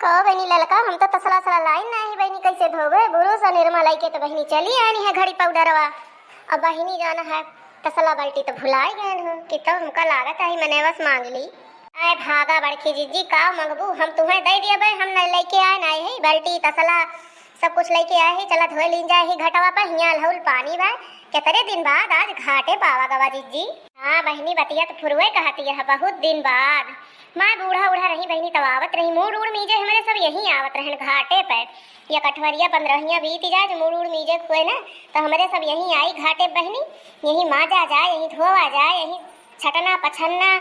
कहो बहनी ललका हम तो तसला सला लाइन नहीं बहनी कैसे धोबे बुरो सा निर्मा लाई के तो बहनी चली आनी है घड़ी पाउडरवा। अब बहनी जाना है तसला बाल्टी तो भुलाई गए हो कि तो हमका लागत है मैंने बस मांग ली। आए भागा बड़खी जीजी का मंगबू हम तुम्हें दे दिए भाई हम न लेके आए ना है बाल्टी तसला सब कुछ लेके आए है चला धोए लीन जाए ही घटवा पर हिया लहुल पानी बा कितने दिन बाद आज घाटे पावा गवा जीजी। हाँ बहनी बतिया तो फुरवे कहती है बहुत दिन बाद मैं बूढ़ा उड़ा रही बहनी तब आवत रही मूड उड़ मीजे हमारे सब यहीं आवत रहन घाटे पे या कठवरिया 15 बीत जाए जो मूड उड़ मीजे हुए ना तो हमारे सब यहीं आई घाटे बहनी यहीं माजा जाए यहीं धोवा जाए यहीं छटना पछन्ना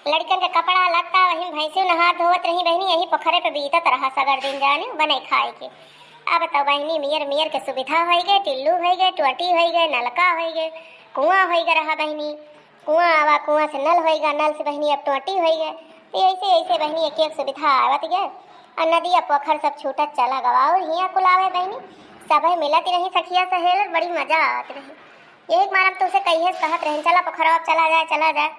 लड़कन के कपड़ा लगता वहीं भैंसी नहा धोवत रही बहनी यहीं पोखरे पे बीतत रहा सगर दिन जाने बने खाए के। अब तो बहनी मियर मियर के सुविधा हो गए टिल्लू हो गए टोटी हो गए नलका हो गए कुआं हो गए रहा बहनी कुआं आवा कुआं से नल होएगा नल से बहनी अब टोटी हो गए तो ऐसे ऐसे बहनी एक एक सुविधा आवत गए और नदी अब पोखर सब छूटत चला गवा और हिया कुलावे बहनी सब मिलती रही सखिया सहेल बड़ी मजा आत रही एक मार तो उसे कही कहत रहे चला पोखर अब चला जाए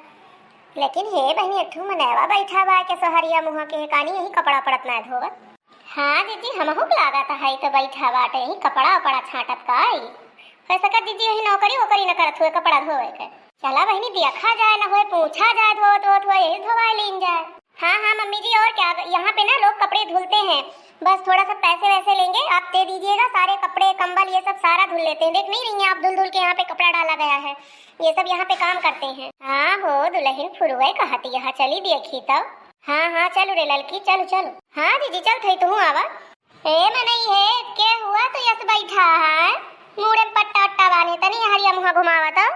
लेकिन हे बहनी अठू मनैवा बैठा बा के सोहरिया मुहा के कानी यही कपड़ा पड़त ना धोवा। हाँ दीदी हमहू लागत है तो बैठा बाटे यही कपड़ा उपड़ा छाटत का आई कैसे कर दीदी यही नौकरी वोकरी न करत हुए कपड़ा धोए के चला बहनी देखा जाए ना होए पूछा जाए धो यही धोवा लीन जाए। हाँ मम्मी जी और क्या यहाँ पे ना लोग कपड़े धुलते हैं बस थोड़ा सा पैसे वैसे लेंगे आप दे दीजिएगा सारे कपड़े कंबल ये सब सारा धुल लेते हैं देख नहीं रही हैं आप धुल के यहाँ पे कपड़ा डाला गया है ये सब यहाँ पे काम करते हैं। हाँ हो दुल्हन फुरुए कहती यहाँ चली देखी तब। हाँ चलो रे लड़की चलो। हाँ दीदी चल थई तू आवा मैं नहीं है क्या हुआ तो यस बैठा है मुड़े पट्टा अट्टा बांधे तनी हरिया मुहा घुमावा तो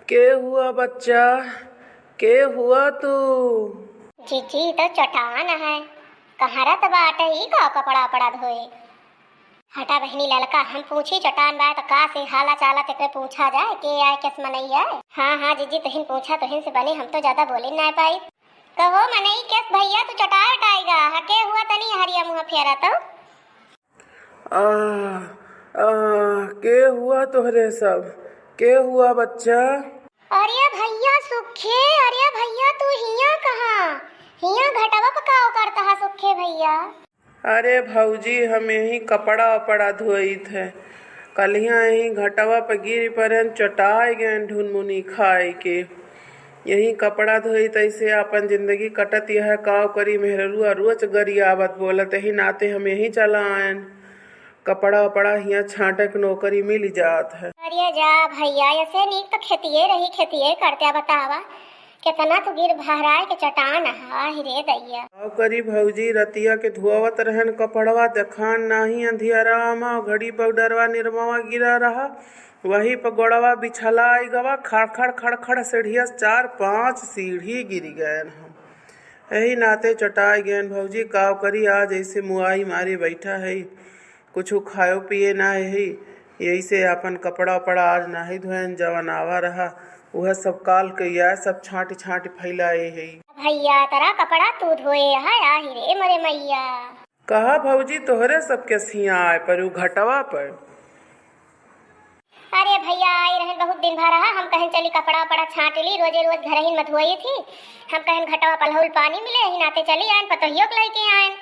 के हुआ बच्चा के हुआ तू जीजी तो चटान है कहारा तब आटा ही का कपड़ा पड़ा धोए हटा बहनी ललका हम पूछी चटान बा तो का से हाला चाला तक पूछा जाए के आए किस मनई आए। हाँ जीजी तुहिन पूछा तुहिन से बने हम तो ज्यादा बोले ना पाई कहो मनई किस भैया तू चटा हटाएगा हके हुआ तनी हरिया मुहा फेरा तो के हुआ तोहरे सब के हुआ बच्चा। अरे भैया सुखे अरे भैया तू हिया कहाँ हिया घटवा पकाओ करता है सुखे भैया। अरे भौजी हम यही कपड़ा वपड़ा धोई थे कल यही घटवा पर गिर पर चटाए गए ढुनमुनी खाए के यही कपड़ा धोई तैसे अपन जिंदगी कटत यह काव करी मेहरुआ रोज गरियावत बोलत यही नाते हम यही चला आयन कपड़ा वपड़ा हिया छाटक नौकरी मिल जात है। अरे जा भैया ऐसे नीक तो खेतिए करते बतावा कितना तो गिर भराए के चटान रे दैया काव करी भौजी रतिया के धुआवत रहन कपड़वा देखान नाही अंधियारामा घड़ी पाउडरवा निरमावा गिरा रहा वही पर गोड़वा बिछला आई गवा खड़खड़ सीढ़िया 4-5 सीढ़ी गिर गए हम यही नाते चटाई गए भौजी काव करी आज ऐसे मुआई मारी बैठा है कुछ खायो पिए ना है यही से अपन कपड़ा वपड़ा आज ना ही धोएन जवन आवा रहा वह सब काल के या सब छाटी फैलाए है। भैया तेरा कपड़ा तू धोए है आही रे मरे मैया कहा भौजी तोहरे सबके सिया आए पर उ घटवा पर। अरे भैया आई रहन बहुत दिन भर रहा हम कहें चली कपड़ा वपड़ा छाट ली रोज घर ही मत धोई थी हम कहें घटवा पलहुल पानी मिले ही नाते चली आयन पतोहियो के लेके आयन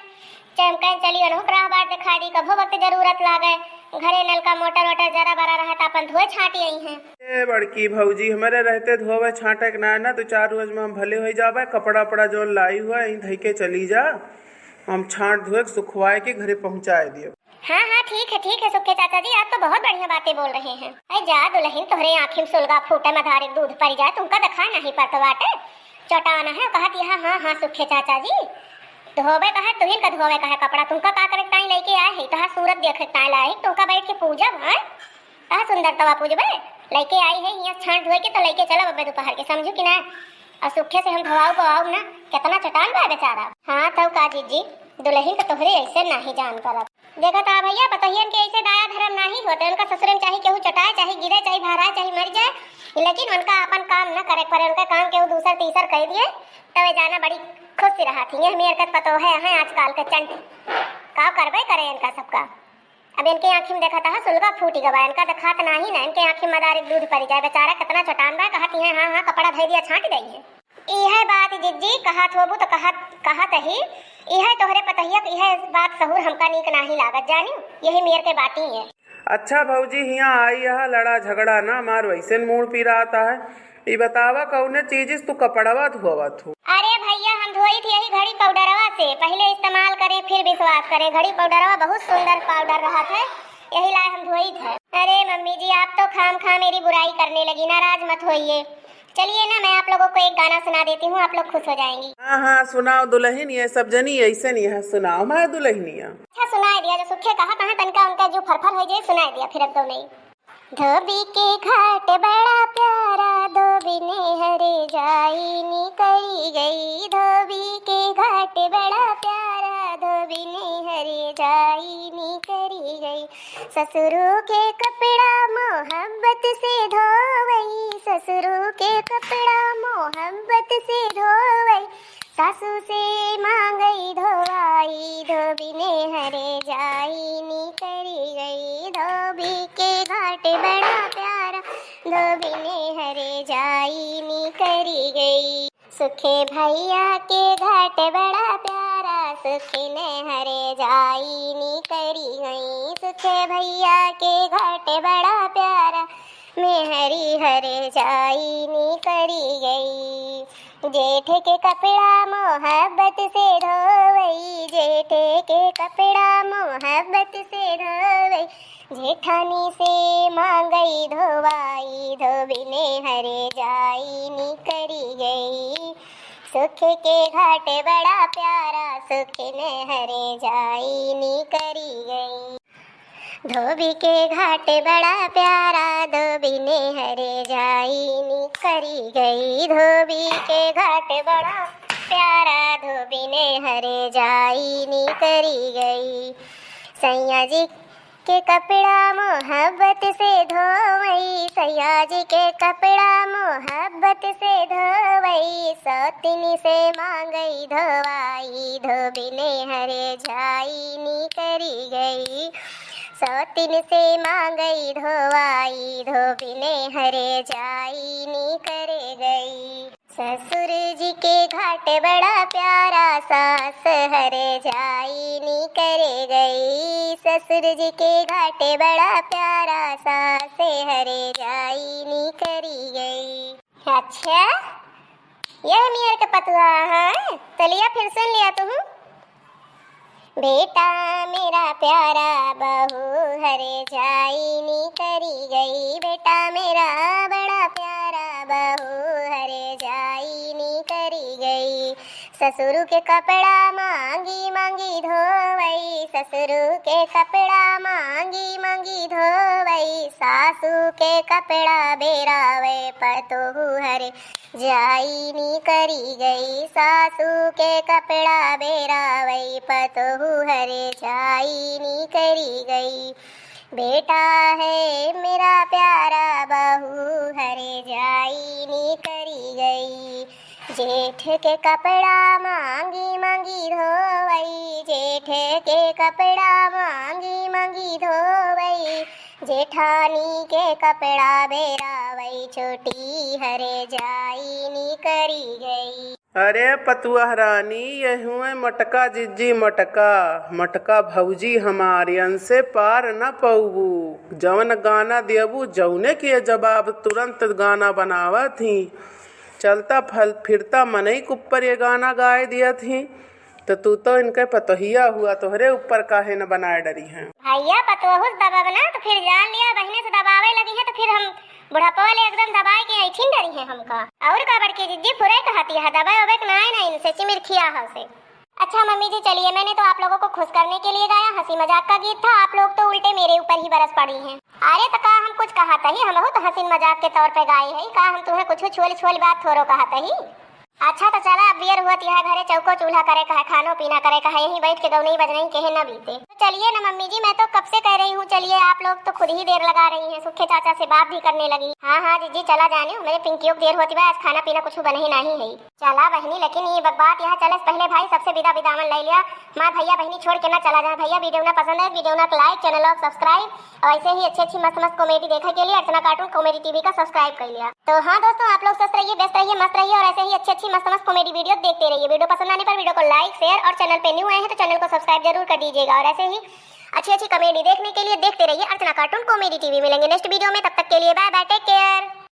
चाहे हम कहें चली अनहु रहा बार दिखा दी कभो वक्त जरूरत लागे घरे नल का मोटर जरा बरा रहा तो अपन धोए छाटी आई हैं। बड़की भौजी हमारे रहते धोवे छाटे के ना तो 4 रोज में हम भले हो जावे कपड़ा वपड़ा जो लाई हुआ यही धई के चली जा हम छाट धोए सुखवाए के घरे पहुँचाए दियो। हाँ ठीक है सुखे चाचा जी आप तो बहुत बढ़िया बातें बोल रहे हैं। अरे जा दुल्हन तोहरे आँखी में सुलगा फूटे मधारे दूध पड़ जाए तुमका दिखा नहीं पड़ता बाटे चटाना है कहती हाँ सुखे चाचा जी धोवे का है तुहिन का धोवे का है कपड़ा तुमका का करे ताई लेके आए है तहा सूरत देखे ताई लाई तुमका बैठ के पूजब है कहा सुंदर तवा पूजबे लेके आई है यहाँ छाट धोए के तो लेके चला बब्बे दोपहर के समझू कि ना और सुखे से हम धोआऊ ना कितना चटान बा बेचारा। हाँ तब का जीजी दुल्हन का तोहरे ऐसे नहीं जान करब देखा था भैया पतहियन के ऐसे दाया धर्म नहीं होते उनका ससुर में चाहे केहू चटाए चाहे गिरे चाहे भराए चाहे मर जाए लेकिन उनका अपन काम न करे पर उनका काम केहू दूसर तीसर कह दिए तब जाना बड़ी खुश रहा थी मेरे का पतो है आजकल के चंट का करबे करे इनका सबका अब इनके आँखी में देखा था सुलगा फूटी गवा, इनका दिखात नहीं ना, इनके आँखी में मदारी दूध पड़ जाए, बेचारा कितना चटान बा, कहती है हाँ हाँ कपड़ा धै दिया छांट दई है। यह बात जिज्जी कहत होबू तो कहत ही यह तोहरे पतहिया यह बात सहूर हमका नीक नाही लागत, जानी यही मेर के बाटी है। अच्छा भौजी यहाँ आई यहाँ लड़ा झगड़ा ना मार, वैसे मूड पी रहा आता है। ये बतावा कौने चीज तू कपड़वा धोवा थू? अरे भैया हम धोई थी यही घड़ी पाउडरवा से, पहले इस्तेमाल करे फिर विश्वास करे, घड़ी पाउडरवा बहुत सुंदर पाउडर रहा था, यही लाए हम धोई थे। अरे मम्मी जी आप तो खाम खा मेरी बुराई करने लगी, नाराज मत होइए। चलिए ना मैं आप लोगों को एक गाना सुना देती हूँ, आप लोग खुश हो जाएंगी। हाँ हाँ सुनाओ दुल्हन, ये सब जनी ऐसे नहीं है, सुनाओ मैं दुल्हनिया। अच्छा सुनाई दिया, जो सुखे कहा तनका उनका जो फरफर हो जाए सुनाई दिया, फिर अब तो नहीं। धोबी के घाट बड़ा प्यारा, धोबी ने हरे जाई नी करी गई, धोबी के घाट बड़ा प्यारा, धोबी ने हरे जाई नी करी गई, ससुरों के कपड़ा मोहब्बत से धोवई, ससुरों के कपड़ा मोहब्बत से धोवई, सासू से मांगई धोवाई, धोबी ने हरे जाई नी करी गई, धोबी के घाट बड़ा प्यारा, धोबी ने हरे जाई नी करी गई, सुखे भैया के घाट बड़ा प्यारा, सुखे ने हरे जाई नी करी गई, सुखे भैया के घाट बड़ा प्यारा, मैं हरी हरे जाई नी करी गई, जेठ के कपड़ा मोहब्बत से धोवई, जेठ के कपड़ा मोहब्बत से धोवई, जेठानी से मांगई धोवाई, धोबी ने हरे जाई नी करी गई, सुख के घाट बड़ा प्यारा, सुख ने हरे जाई नी करी गई, धोबी के घाट बड़ा प्यारा, धोबी ने हरे जाई नी करी गई, धोबी के घाट बड़ा प्यारा, धोबी ने हरे जाई नी करी गई, सैया जी के कपड़ा मोहब्बत से धोवई, सैया जी के कपड़ा मोहब्बत से धोवई, सौतनी से मांगई धोवाई, धोबी ने हरे जाई नी करी गई, सौतिन से मांगई धोवाई, धोबी ने हरे जाई नी करे गई, ससुर जी के घाट बड़ा प्यारा, सास हरे जाई नी करे गई, ससुर जी के घाट बड़ा प्यारा, सास हरे जाई नी करी गई। अच्छा यह मेरे के पतुआ है, चलिए फिर सुन लिया तुम। बेटा मेरा प्यारा बहू हरे जाई नी करी गई, बेटा मेरा बड़ा प्यारा बहू हरे जाई नी करी गई, ससुर के कपड़ा मांगी मांगी धोवई, ससुर के कपड़ा मांगी मांगी धोवई, सासू के कपड़ा बेरावे पतोहू हरे जाई नी करी गई, सासू के कपड़ा बेरावई पतोहू हरे जाई नी करी गई, बेटा है मेरा प्यारा बहू हरे जाई नी करी गई, जेठ के कपड़ा मांगी मांगी धोवई, जेठ के कपड़ा मांगी मांगी धोवई, जेठानी के कपड़ा बेरावई, छोटी हरे जाई नी करी गई। अरे पतुआ रानी ये हुए मटका जिज्जी मटका, मटका भौजी हमारे से पार न पऊबू, जवन गाना देबू जौने के जवाब तुरंत गाना बनावा थी, चलता फल फिरता मनई के ऊपर ये गाना गाए दिया थी, तो तू इनके पतोहिया हुआ, तोहरे ऊपर काहे न बनाए डरी हैं। भैया पतोहू दबाव ना तो फिर जान लिया बहने से दबावे लगी है, तो फिर हम बुढ़ापा वाले एकदम दबाए के ऐठिन डरी है हमका, और का बड़की जिज्जी फुरे कहती है दबाए ओबे ना इनसे चिमिरखिया से। अच्छा मम्मी जी चलिए, मैंने तो आप लोगों को खुश करने के लिए गाया, हंसी मजाक का गीत था, आप लोग तो उल्टे मेरे ऊपर ही बरस पड़ी हैं। अरे तो कहा हम कुछ कहा था ही, हम तो हंसी मजाक के तौर पे गाए है, कहा हम तुम्हें कुछ छोल छोल बात थोड़ो कहा था ही। अच्छा तो चला अब बियर हुआ तिहा घरे चौको चूल्हा करे का है, खानो पीना करे का है, यहीं बैठ के दौनी बजनी कहे न बीते। तो चलिए ना मम्मी जी, मैं तो कब से कह रही हूँ चलिए, आप लोग तो खुद ही देर लगा रही हैं। सुखे चाचा से बात भी करने लगी। हाँ हाँ जीजी चला जाने, मेरे पिंकियों को देर होती है, आज खाना पीना कुछ बने ही नहीं है। चला बहनी, लेकिन ये बात यहाँ चले पहले भाई सबसे विदा विदामन ले लिया। माँ भैया बहनी छोड़ के ना चला जाए। भैया वीडियो ना पसंद है, वीडियो ना लाइक, चैनल को सब्सक्राइब और ऐसे ही अच्छी मस्त मस्त कॉमेडी देखने के लिए अर्चना कार्टून कॉमेडी टीवी का सब्सक्राइब कर लिया। तो हाँ दोस्तों, आप लोग स्वस्थ रहिए, व्यस्त रहिए, मस्त रहिए और ऐसे ही अच्छी मस्त मस्त कॉमेडी वीडियो देखते रहिए। वीडियो पसंद आने पर वीडियो को लाइक शेयर और चैनल पे न्यू आए हैं तो चैनल को सब्सक्राइब जरूर कर दीजिएगा। और ऐसे ही अच्छी कॉमेडी देखने के लिए देखते रहिए अर्चना कार्टून कॉमेडी टीवी। मिलेंगे नेक्स्ट वीडियो में, तब तक के लिए बाय बाय, टेक केयर।